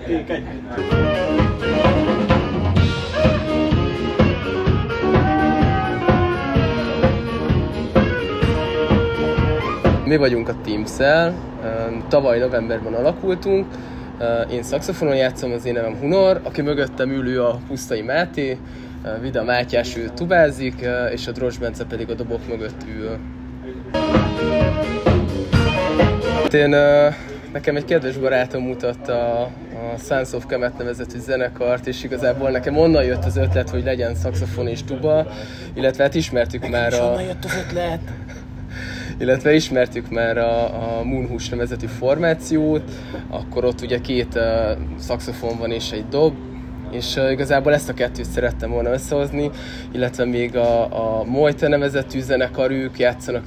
Mi vagyunk a Teams-el, tavaly novemberben alakultunk, én szaxofonon játszom, az én nevem Hunor, aki mögöttem ülő a Pusztai Máté, Vida Mátyás, ő tubázik, és a Dross Bence pedig a dobok mögött ül. Nekem egy kedves barátom mutatta a Sons of Kemet nevezetű zenekart, és igazából nekem onnan jött az ötlet, hogy legyen szaxofon és tuba, illetve hát ismertük már ismertük már a Moonhush nevezetű formációt, akkor ott ugye 2 szaxofon van és egy dob, és igazából ezt a kettőt szerettem volna összehozni, illetve még a Mojte nevezetű zenekar, ők játszanak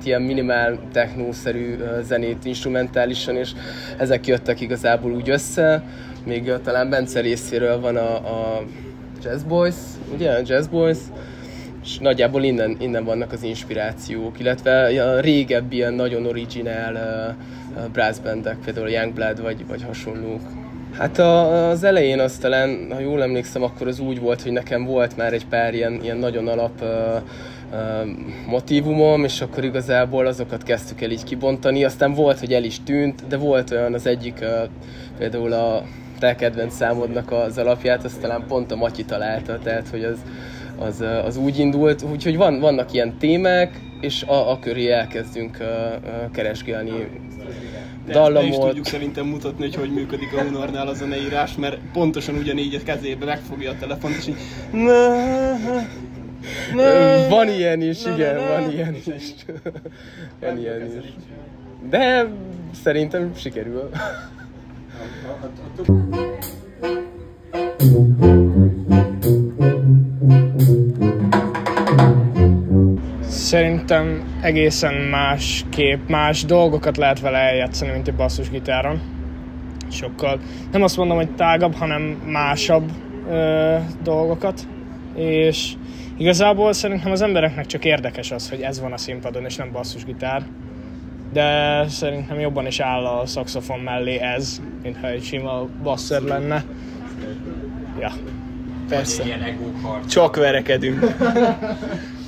ilyen minimál technószerű zenét instrumentálisan, és ezek jöttek igazából úgy össze. Még talán Bence részéről van a Jazz Boys, ugye? A Jazz Boys, és nagyjából innen vannak az inspirációk, illetve a régebbi ilyen nagyon originál brass bandek, például a Youngblood vagy hasonlók. Hát az elején az talán, ha jól emlékszem, akkor az úgy volt, hogy nekem volt már egy pár ilyen nagyon alap motívumom, és akkor igazából azokat kezdtük el így kibontani. Aztán volt, hogy el is tűnt, de volt olyan az egyik, például a te kedvenc számodnak az alapját, azt talán pont a Matyi találta, tehát hogy az úgy indult. Úgyhogy vannak ilyen témák, és a köré elkezdünk keresgélni dallamot. Ne is tudjuk szerintem mutatni, hogy működik a Hunornál a zeneírás, mert pontosan ugyanígy a kezébe megfogja a telefont, és így... Van ilyen is, igen, van ilyen is. Van ilyen is. De szerintem sikerül. Szerintem egészen más dolgokat lehet vele eljátszani, mint egy basszusgitáron. Sokkal, nem azt mondom, hogy tágabb, hanem másabb dolgokat. És igazából szerintem az embereknek csak érdekes az, hogy ez van a színpadon, és nem basszusgitár. De szerintem jobban is áll a szaxofon mellé ez, mintha egy sima basszer lenne. Ja, persze. Csak verekedünk.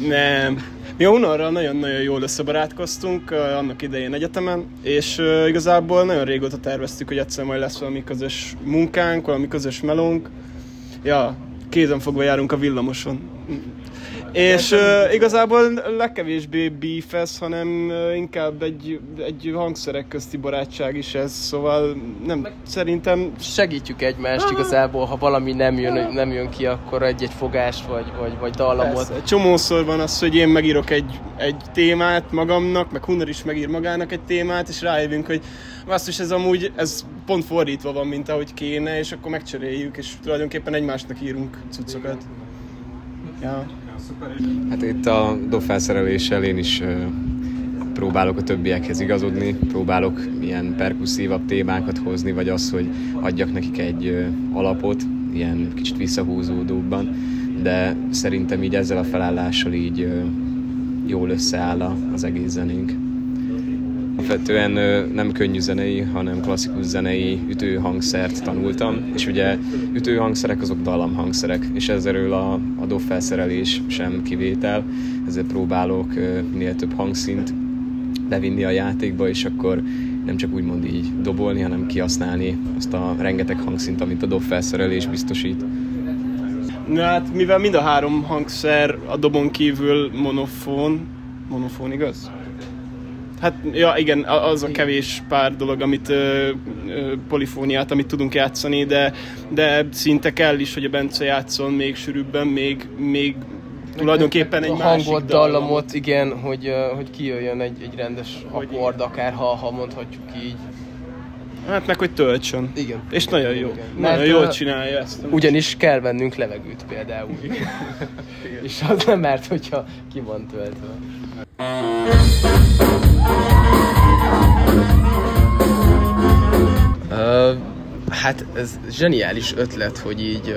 Nem. Mi a Hunorral nagyon-nagyon jól összebarátkoztunk annak idején egyetemen, és igazából nagyon régóta terveztük, hogy egyszer majd lesz valami közös munkánk, valami közös melónk. Ja, kézenfogva járunk a villamoson. És igazából legkevésbé beef ez, hanem inkább egy hangszerek közti barátság is ez, szóval nem, szerintem... Segítjük egymást igazából, ha valami nem jön ki, akkor egy fogást vagy dallamot. Persze. Csomószor van az, hogy én megírok egy témát magamnak, meg Hunor is megír magának egy témát, és rájövünk, hogy basszus, ez pont fordítva van, mint ahogy kéne, és akkor megcseréljük, és tulajdonképpen egymásnak írunk cuccokat. Ja. Hát itt a dobfelszereléssel én is próbálok a többiekhez igazodni, próbálok ilyen perkusszívabb témákat hozni, vagy az, hogy adjak nekik egy alapot, ilyen kicsit visszahúzódóbban, de szerintem így ezzel a felállással így jól összeáll az egész zenénk. Alapvetően nem könnyű zenei, hanem klasszikus zenei ütőhangszert tanultam, és ugye ütőhangszerek azok dallamhangszerek, és ezzel a dobfelszerelés sem kivétel, ezért próbálok minél több hangszint bevinni a játékba, és akkor nem csak úgymond így dobolni, hanem kihasználni azt a rengeteg hangszint, amit a dobfelszerelés biztosít. Na hát, mivel mind a 3 hangszer a dobon kívül monofón, igaz? Hát, ja igen, az a kevés pár dolog, amit polifóniát, amit tudunk játszani, de szinte kell is, hogy a Bence játszon még sűrűbben, még tulajdonképpen egy másik hangot, dallamot, igen, hogy kijöjjön egy rendes akkord, akár ha mondhatjuk így. Hát meg, hogy töltsön. Igen. És nagyon jó. Igen. Nagyon jól csinálja ezt. Ugyanis kell vennünk levegőt például. És az nem mert, hogyha ki van töltve. Hát ez zseniális ötlet, hogy így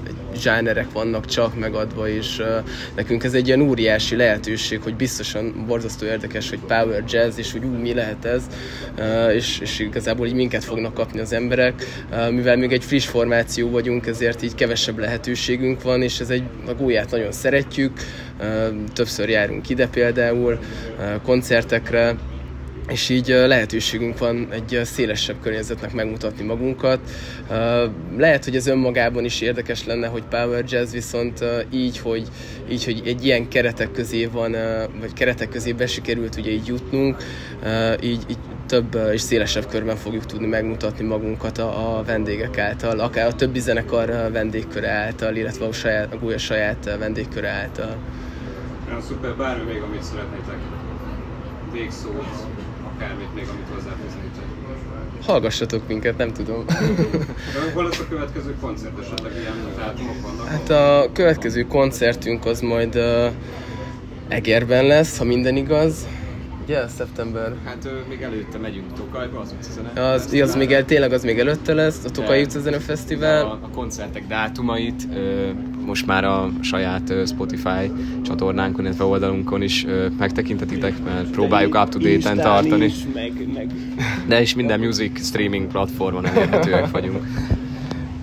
egy zsánerek vannak csak megadva, és nekünk ez egy ilyen óriási lehetőség, hogy biztosan borzasztó érdekes, hogy power jazz, és hogy mi lehet ez, és igazából így minket fognak kapni az emberek. Mivel még egy friss formáció vagyunk, ezért így kevesebb lehetőségünk van, és a gólyát nagyon szeretjük, többször járunk ide például, koncertekre, és így lehetőségünk van egy szélesebb környezetnek megmutatni magunkat. Lehet, hogy ez önmagában is érdekes lenne, hogy power jazz, viszont így, hogy egy ilyen keretek közé van, vagy keretek közé sikerült ugye így jutnunk, így több és szélesebb körben fogjuk tudni megmutatni magunkat a vendégek által, akár a többi zenekar vendégköre által, illetve a gólya saját vendégköre által. Nagyon szuper, bármi még, amit szeretnétek, végszót, akármit még, amit hozzáfűznétek. Hallgassatok minket, nem tudom. Hol lesz a következő koncert, esetleg ilyen dátumok vannak? Hát a következő koncertünk az majd Egerben lesz, ha minden igaz. Ugye, szeptember? Hát még előtte megyünk Tokajba, az utcazene. Az még előtte lesz, a Tokai utcazene fesztivál. A koncertek dátumait most már a saját Spotify csatornánkon, illetve oldalunkon is megtekintetitek, mert próbáljuk up-to-date-en tartani. Is, meg. De is minden music streaming platformon elérhetőek vagyunk.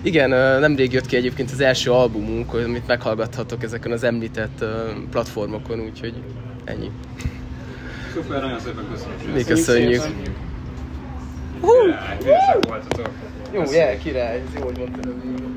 Igen, nemrég jött ki egyébként az első albumunk, amit meghallgathatok ezeken az említett platformokon, úgyhogy ennyi. Szuper, nagyon szépen köszönöm. Mi köszönjük. Király, hülyesek voltatok. Jó, király, ez jó, hogy mondtad a végén.